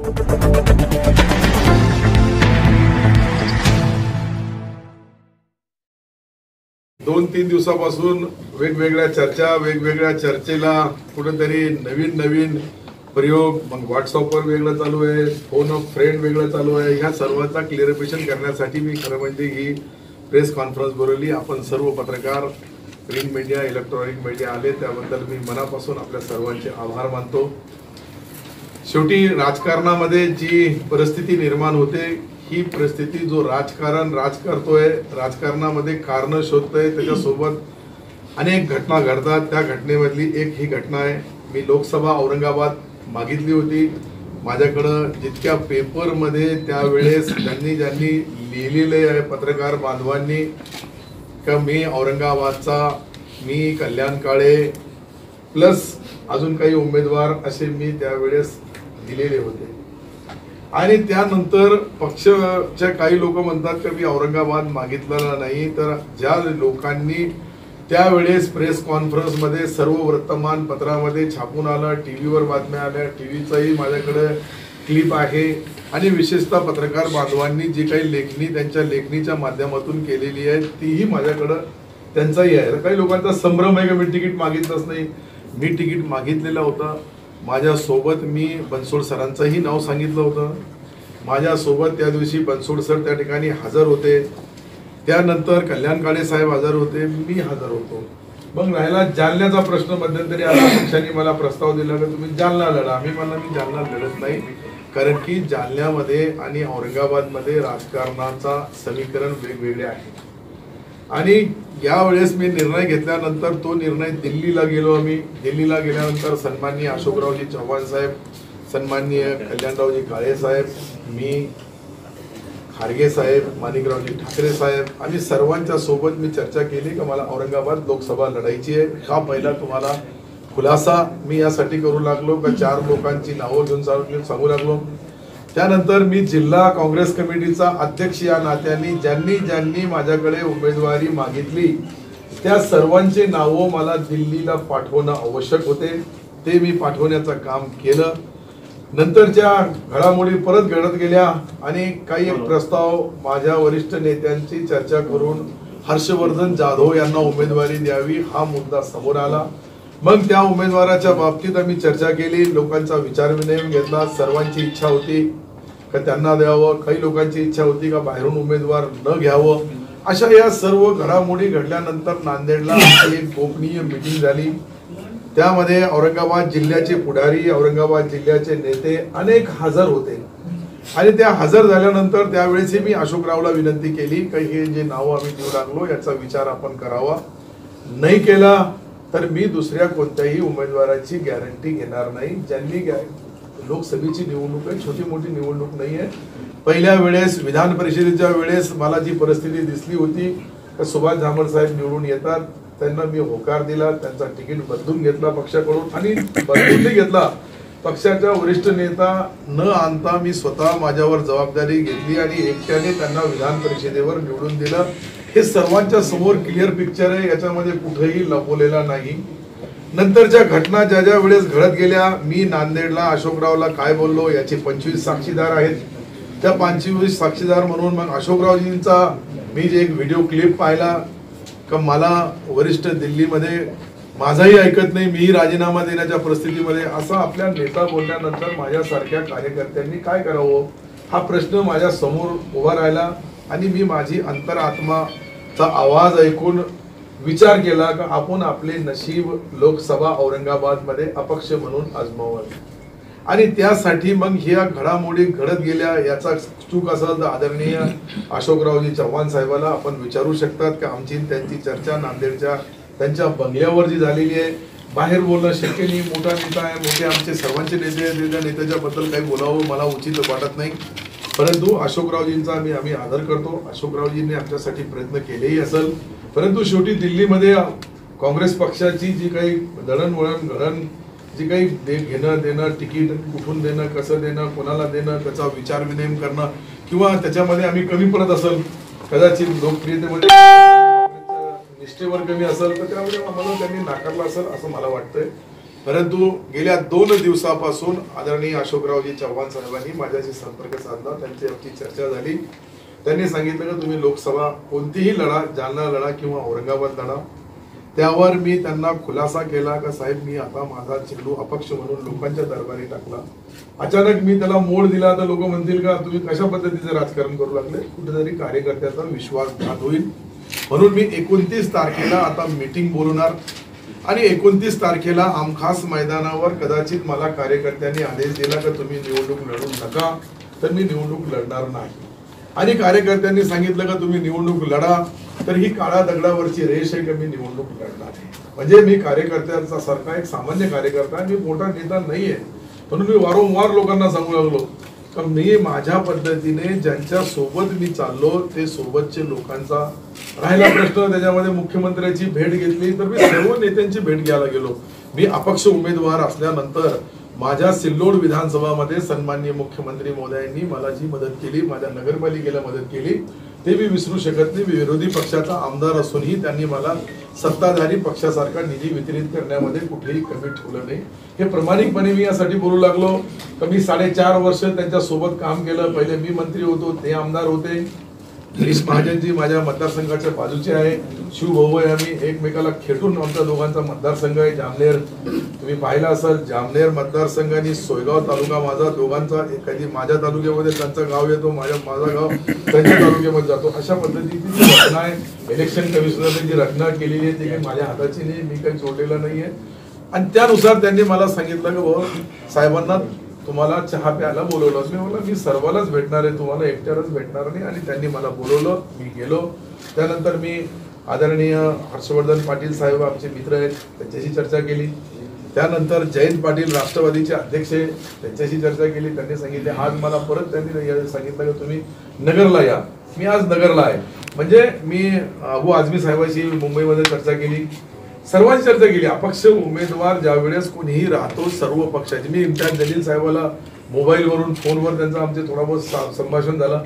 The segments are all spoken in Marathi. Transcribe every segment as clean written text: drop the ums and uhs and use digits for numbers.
दोन-तीन दिवसापासून वेगवेगळ्या चर्चा, वेगवेगळ्या चर्चेला कुठेतरी नवीन प्रयोग, मग व्हॉट्सअपवर वेगळं चालू आहे, फोन ऑफ फ्रेंड वेगळं चालू आहे. ह्या सर्वांचा क्लिअरिफिकेशन करण्यासाठी मी खरं म्हणजे ही प्रेस कॉन्फरन्स बोलवली. आपण सर्व पत्रकार, प्रिंट मीडिया, इलेक्ट्रॉनिक मीडिया आले, त्याबद्दल मी मनापासून आपल्या सर्वांचे आभार मानतो. शेवटी राजकारणामध्ये जी परिस्थिती निर्माण होते, ही परिस्थिती जो राज करतोय, राजकारणामध्ये कारण शोधतोय, त्याच्यासोबत अनेक घटना घडतात. त्या घटनेमधली एक ही घटना आहे. मी लोकसभा औरंगाबाद मागितली होती. माझ्याकडं जितक्या पेपरमध्ये त्यावेळेस ज्यांनी लिहिलेले आहे पत्रकार बांधवांनी का मी औरंगाबादचा, मी कल्याण काळे प्लस अजून काही उमेदवार असे मी त्यावेळेस दिलेले होते. आणि त्यानंतर पक्षाच्या काही लोक म्हणतात की मी औरंगाबाद मागितलेला नाही, तर ज्या लोकांनी त्यावेळेस प्रेस कॉन्फरन्समध्ये सर्व वर्तमानपत्रामध्ये छापून आलं, टीव्हीवर बातम्या आल्या, टीव्हीचाही माझ्याकडे क्लिप आहे, आणि विशेषतः पत्रकार बांधवांनी जी काही लेखणी त्यांच्या लेखणीच्या माध्यमातून केलेली आहे तीही माझ्याकडं त्यांचाही आहे. काही लोकांचा संभ्रम आहे की मी तिकीट मागितलंच नाही. मी तिकीट मागितलेलं होतं. माझ्यासोबत मी बनसोड सरांचंही नाव सांगितलं होतं. माझ्यासोबत त्या दिवशी बनसोड सर त्या ठिकाणी हजर होते. त्यानंतर कल्याण काळे साहेब हजर होते, मी हजर होतो. मग राहिला जालन्याचा प्रश्न. मध्यंतरी आता पक्षाने मला प्रस्ताव दिला की तुम्ही जालना लढा. मी जालना लढत नाही, कारण की जालन्यामध्ये आणि औरंगाबादमध्ये राजकारणाचा समीकरण वेगवेगळे आहे. आणि यावेळेस मी निर्णय घेतल्यानंतर तो निर्णय दिल्लीला गेलो. आम्ही दिल्लीला गेल्यानंतर सन्माननीय अशोकरावजी चव्हाण साहेब, सन्माननीय कल्याणरावजी काळे साहेब, मी, खारगे साहेब, माणिकरावजी ठाकरे साहेब, आम्ही सर्वांच्या सोबत मी चर्चा केली की मला औरंगाबाद लोकसभा लढायची आहे. हा पहिला तुम्हाला खुलासा मी यासाठी करू लागलो का 4 लोकांची नावं घेऊन सांगू लागलो. त्यानंतर मी जिल्हा काँग्रेस कमिटीचा अध्यक्ष या नात्याने ज्यांनी माझ्याकडे उमेदवारी मागितली त्या सर्वांचे नावं मला दिल्लीला पाठवणं आवश्यक होते. ते मी पाठवण्याचं काम केलं. नंतरच्या घडामोडी परत घडत गेल्या आणि काही एक प्रस्ताव माझ्या वरिष्ठ नेत्यांची चर्चा करून हर्षवर्धन जाधव यांना उमेदवारी द्यावी हा मुद्दा समोर आला. मग त्या उमेदवाराच्या बाबतीत आम्ही चर्चा केली, लोकांचा विचारविनिमय घेतला. सर्वांची इच्छा होती का त्यांना द्यावं, काही लोकांची इच्छा होती का बाहेरून उमेदवार न घ्यावं. अशा या सर्व घडामोडी घडल्यानंतर नांदेडला एक गोपनीय मीटिंग झाली. त्यामध्ये औरंगाबाद जिल्ह्याचे पुढारी, औरंगाबाद जिल्ह्याचे नेते अनेक हजर होते. आणि त्या हजर झाल्यानंतर त्यावेळेसही मी अशोकरावला विनंती केली की हे जे नाव आम्ही देऊ लागलो याचा विचार आपण करावा. नाही केला तर मी दुसऱ्या कोणत्याही उमेदवाराची गॅरंटी घेणार नाही. ज्यांनी लोकसभेची निवडणूक आहे, छोटी मोठी निवडणूक नाही आहे. पहिल्या वेळेस विधान परिषदेच्या वेळेस मला जी परिस्थिती दिसली होती तर सुभाष झामर साहेब निवडून येतात, त्यांना मी होकार दिला, त्यांचा तिकीट बदलून घेतला पक्षाकडून आणि बदलून घेतला. पक्षाच्या वरिष्ठ नेता न आणता मी स्वतः माझ्यावर जबाबदारी घेतली आणि एकट्याने त्यांना विधान परिषदेवर निवडून दिलं. हे सर्वांच्या समोर क्लिअर पिक्चर आहे, याच्यामध्ये कुठेही लपवलेला नाही. नंतरच्या घटना ज्या वेळेस घडत गेल्या, मी नांदेडला अशोकरावला काय बोललो याचे 25 साक्षीदार आहेत. त्या 25 साक्षीदार म्हणून मग अशोकरावजींचा मी जे एक व्हिडिओ क्लिप पाहिला का मला वरिष्ठ दिल्लीमध्ये माझाही ऐकत नाही, मीही राजीनामा देण्याच्या परिस्थितीमध्ये, असा आपल्या नेता बोलल्यानंतर माझ्यासारख्या कार्यकर्त्यांनी काय करावं हा प्रश्न माझ्या समोर उभा राहिला. आणि मी माझी अंतरात्माचा आवाज ऐकून विचार केला की आपण आपले नशीब लोकसभा औरंगाबादमध्ये अपक्ष म्हणून आजमावावे. आणि त्यासाठी मग ह्या घडामोडी घडत गेल्या. याचा चूक असेल तर आदरणीय अशोकरावजी चव्हाण साहेबाला आपण विचारू शकतात की आमची त्यांची चर्चा नांदेडच्या त्यांच्या बंगल्यावर जी झालेली आहे. बाहेर बोलणं शक्य नाही. मोठा नेता आहे, मोठे आमचे सर्वांचे नेते आहेत, त्या नेत्याच्याबद्दल काही बोलावं मला उचित वाटत नाही. परंतु अशोकरावजींचा आम्ही आदर करतो. अशोकरावजींनी आमच्यासाठी प्रयत्न केलेही असेल. परंतु शेवटी दिल्लीमध्ये काँग्रेस पक्षाची जी काही दळणवळण घडण, जी काही घेणं देणं, तिकीट कुठून देणं, कसं देणं, कोणाला देणं, त्याचा विचार विनिमय करणं किंवा त्याच्यामध्ये आम्ही कमी पडत असेल, कदाचित लोकप्रियतेमध्ये निष्ठेवर कमी असेल तर त्यामुळे आम्हाला त्यांनी नाकारलं असेल असं मला वाटतंय. परंतु गेल्या 2 दिवसापासून आदरणीय अशोकरावजी चव्हाण साहेबांनी माझ्याशी संपर्क साधला, त्यांची आमची चर्चा झाली. त्यांनी सांगितलं की तुम्ही लोकसभा कोणतीही लढा, जालना लढा किंवा औरंगाबाद लढा. त्यावर मी त्यांना खुलासा केला का साहेब मी आता माझा चेंडू अपक्ष म्हणून लोकांच्या दरबारी टाकला. अचानक मी त्याला मोड दिला तर लोक म्हणतील का तुम्ही कशा पद्धतीचे राजकारण करू लागले, कुठेतरी कार्यकर्त्याचा विश्वासघात होईल. म्हणून मी 29 तारखेला आता मीटिंग बोलवणार आणि 29 तारखेला आमखास मैदानावर कदाचित मला कार्यकर्त्यांनी आदेश दिला की तुम्ही निवडणूक लढू नका, तर मी निवडणूक लढणार नाही. आणि कार्यकर्त्यांनी सांगितलं का तुम्ही निवडणूक लढा, तर ही काळा दगडावरची रेष आहे की मी निवडणूक लढणार आहे. म्हणजे मी कार्यकर्त्यांचा सारखा एक सामान्य कार्यकर्ता आहे, मी मोठा नेता नाहीये. म्हणून मी वारंवार लोकांना सांगू लागलो का मी माझ्या पद्धतीने ज्यांच्या सोबत मी चाललो ते सोबतचे लोकांचा राहिला प्रश्न. त्याच्यामध्ये मुख्यमंत्र्यांची भेट घेतली तर मी सर्व नेत्यांची भेट घ्यायला गेलो. मी अपक्ष उमेदवार असल्यानंतर माझ्या सिल्लोड विधानसभामध्ये सन्माननीय मुख्यमंत्री महोदयांनी मला जी मदत केली, माझ्या नगरपालिकेला मदत केली, ते मी विसरू शकत नाही. मी विरोधी पक्षाचा आमदार असूनही त्यांनी मला सत्ताधारी पक्षासारखा निधी वितरित करण्यामध्ये कुठेही कमी ठेवलं नाही. हे प्रामाणिकपणे मी यासाठी बोलू लागलो की मी 4.5 वर्ष त्यांच्या सोबत काम केलं. पहिले मी मंत्री होतो, ते आमदार होते. गिरीश महाजनजी माझ्या मतदारसंघाच्या बाजूचे आहे, शिवभाऊ आहे. आम्ही एकमेकाला खेटून आमच्या दोघांचा मतदारसंघ आहे जामनेर. तुम्ही पाहिला असाल जामनेर मतदारसंघ आणि सोयगाव तालुका माझा दोघांचा. कधी माझ्या तालुक्यामध्ये त्यांचं गाव येतो, माझा गाव त्यांच्या तालुक्यामध्ये जातो. अशा पद्धतीची जी रचना आहे, इलेक्शन कमिशनरने जी रचना केलेली आहे ती काही माझ्या हाताची नाही, मी काही जोडलेलं नाहीये. आणि त्यानुसार त्यांनी मला सांगितलं की भाऊ साहेबांना तुम्हाला चहा प्यायला बोलवलं. मी बोललो मी सर्वांनाच भेटणार आहे, तुम्हाला एकट्यालाच भेटणार नाही. आणि त्यांनी मला बोलवलं, मी गेलो. त्यानंतर मी आदरणीय हर्षवर्धन पाटील साहेब आमचे मित्र आहेत, त्यांच्याशी चर्चा केली. त्यानंतर जयंत पाटील राष्ट्रवादीचे अध्यक्ष आहे, त्यांच्याशी चर्चा केली. त्यांनी सांगितले आज मला परत त्यांनी सांगितलं की तुम्ही नगरला या. मी आज नगरला आहे. म्हणजे मी अबू आझमी साहेबांशी मुंबईमध्ये चर्चा केली, सर्वांची चर्चा केली. अपक्ष उमेदवार ज्या वेळेस कोणीही राहतो सर्व पक्षाची. मी इम्तियाज जलील साहेबाला मोबाईलवरून फोनवर त्यांचा आमचे थोडा बहुत संभाषण झाला.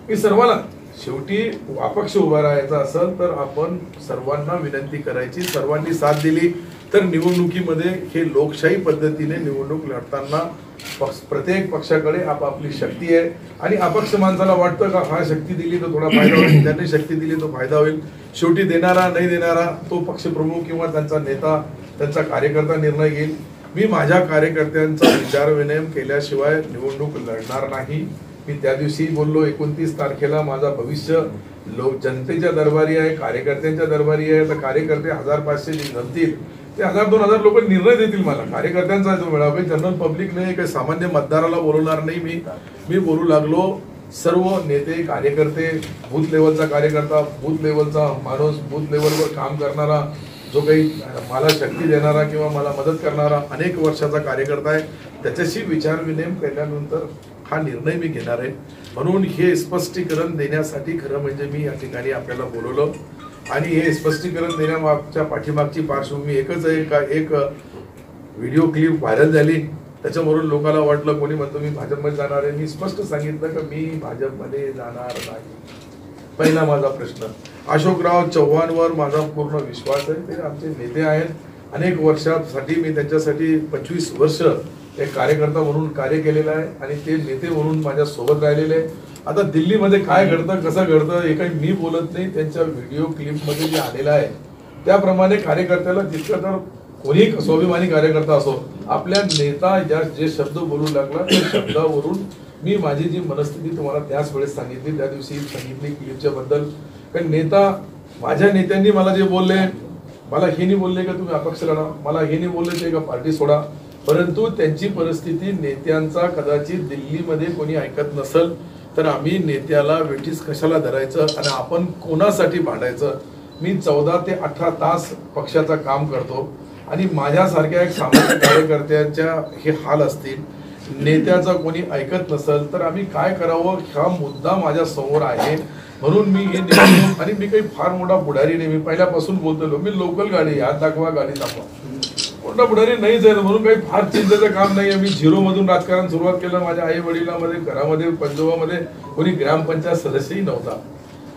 मी सर्वांना शेवटी अपक्ष उभा राहायचा असेल तर आपण सर्वांना विनंती करायची, सर्वांनी साथ दिली तर निवडणुकीमध्ये हे लोकशाही पद्धतीने निवडणूक लढताना प्रत्येक पक्षाकडे आपापली शक्ती आहे. आणि अपक्ष माणसाला वाटतं का हा शक्ती दिली तर थोडा फायदा होईल, त्यांनी शक्ती दिली तो फायदा होईल. शेवटी देणारा नाही देणारा तो पक्षप्रमुख किंवा त्यांचा नेता, त्यांचा कार्यकर्ता निर्णय घेईल. मी माझ्या कार्यकर्त्यांचा विचार विनिमय केल्याशिवाय निवडणूक लढणार नाही. मी त्या दिवशी बोललो 29 तारखेला माझा भविष्य जनतेच्या दरबारी आहे, कार्यकर्त्यांच्या दरबारी आहे. तर कार्यकर्ते 1500 जे जमतील ते 1000-2000 लोक निर्णय देतील. मला कार्यकर्त्यांचा जो मेळावा, जनरल पब्लिक नाही, काही सामान्य मतदाराला बोलवणार नाही. मी बोलू लागलो सर्व नेते कार्यकर्ते, बूथ लेवलचा कार्यकर्ता, बूथ लेवलचा माणूस, बूथ लेवलवर काम करणारा, जो काही मला शक्ती देणारा किंवा मला मदत करणारा अनेक वर्षाचा कार्यकर्ता आहे, त्याच्याशी विचार विनिमय केल्यानंतर हा निर्णय मी घेणार आहे. म्हणून हे स्पष्टीकरण देण्यासाठी खरं म्हणजे मी या ठिकाणी आपल्याला बोलवलं. आणि हे स्पष्टीकरण देण्यामागच्या पाठीमागची पार्श्वभूमी एकच आहे का एक व्हिडिओ क्लिप व्हायरल झाली, त्याच्यावरून लोकांना वाटलं, कोणी म्हणतो मी भाजपमध्ये जाणार आहे. मी स्पष्ट सांगितलं की मी भाजपमध्ये जाणार नाही. पहिला माझा प्रश्न. अशोकराव चव्हाणवर माझा पूर्ण विश्वास आहे, ते आमचे नेते आहेत. अनेक वर्षासाठी मी त्यांच्यासाठी 25 वर्ष एक कार्यकर्ता म्हणून कार्य केलेलं आहे आणि ते नेते म्हणून माझ्या सोबत राहिलेले. आता दिल्लीमध्ये काय घडतं, कसं घडतं हे काही मी बोलत नाही, त्यांच्या व्हिडिओ क्लिपमध्ये जे आलेलं आहे त्याप्रमाणे कार्यकर्त्याला तितकं, तर कोणी स्वाभिमानी कार्यकर्ता असो, आपल्या नेता जे शब्द बोलू लागला त्या शब्दावरून मी माझी जी मनस्थिती तुम्हाला त्याच वेळेस सांगितली, त्या दिवशी सांगितली क्लिपच्या बद्दल. कारण नेता, माझ्या नेत्यांनी मला जे बोलले, मला हे नाही बोलले का तुम्ही अपक्ष लढा, मला हे नाही बोलले ते का पार्टी सोडा. परंतु त्यांची परिस्थिती नेत्यांचा कदाचित दिल्लीमध्ये कोणी ऐकत नसेल तर आम्ही नेत्याला वेठीस कशाला धरायचं आणि आपण कोणासाठी भांडायचं. मी 14 ते 18 तास पक्षाचं काम करतो आणि माझ्यासारख्या एक सामान्य कार्यकर्त्याच्या हे हाल असतील, नेत्याचा कोणी ऐकत नसेल तर आम्ही काय करावं हा मुद्दा माझ्या समोर आहे. म्हणून मी हे निवडणूक, आणि मी काही फार मोठा पुढारी नाही, मी पहिल्यापासून बोलतो मी लोकल गाडी, हात दाखवा गाडी दाखवा, मोठा पुढारी नाहीच आहे. म्हणून काही फार चिंतेचं काम नाही आहे. मी 0 मधून राजकारण सुरुवात केलं. माझ्या आई वडिलांमध्ये, घरामध्ये, पंजोबामध्ये कोणी ग्रामपंचायत सदस्यही नव्हता.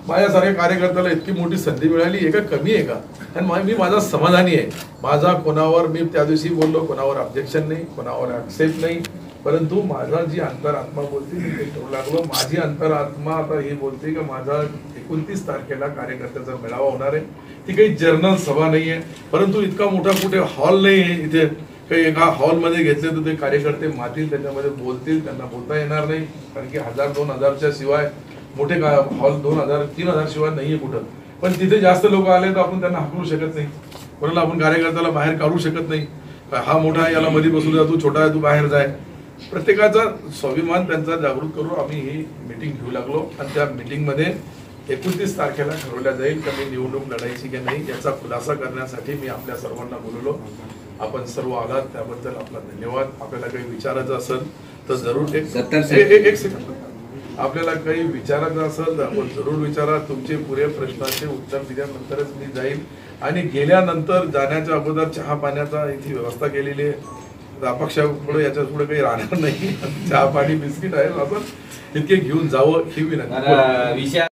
माझ्यासारख्या कार्यकर्त्याला इतकी मोठी संधी मिळाली आहे का, कमी आहे का? आणि मी माझा समाधानी आहे. माझा कोणावर, मी त्या दिवशी बोललो, कोणावर ऑब्जेक्शन नाही, कोणावर ऍक्सेप्ट नाही, परंतु माझा जी अंतरात्मा बोलते मी ते करू लागलो. माझी अंतरात्मा आता हे बोलते की माझा 29 तारखेला कार्यकर्त्याचा मेळावा होणार आहे. ती काही जर्नल सभा नाही आहे, परंतु इतका मोठा कुठे हॉल नाही आहे. इथे काही एका हॉलमध्ये घेतले तर ते कार्यकर्ते मातील, त्याच्यामध्ये बोलतील, त्यांना बोलता येणार नाही, कारण की 1000-2000च्या शिवाय मोठे हॉल 2000-3000 शिवाय नाहीये कुठं. पण तिथे जास्त लोक आले तर आपण त्यांना हाकलू शकत नाही, कोणाला आपण कार्यकर्त्याला बाहेर काढू शकत नाही. हा मोठा आहे, याला मध्ये बसू द्या, तू छोटा आहे, तू बाहेर जाय. प्रत्येकाचा स्वाभिमान त्यांचा जागृत करू आम्ही ही मीटिंग घेऊ लागलो. आणि त्या मीटिंगमध्ये 29 तारखेला ठरवल्या जाईल की मी निवडणूक लढायची की नाही याचा खुलासा करण्यासाठी मी आपल्या सर्वांना बोलवलो. आपण सर्व आलात त्याबद्दल आपला धन्यवाद. आपल्याला काही विचारायचं असेल तर जरूर एक सेकंड, आपल्याला काही विचारायचं असेल तर आपण जरूर विचारा. तुमचे पुरे प्रश्नाचे उत्तर दिल्यानंतरच मी जाईल. आणि गेल्यानंतर जाण्याच्या अगोदर चहा पाण्याचा इथे व्यवस्था केलेली आहे. अपक्षापुढे याच्या पुढे काही राहणार नाही. चहा पाणी बिस्किट आहे, आपण इतके घेऊन जावं ही विनंती.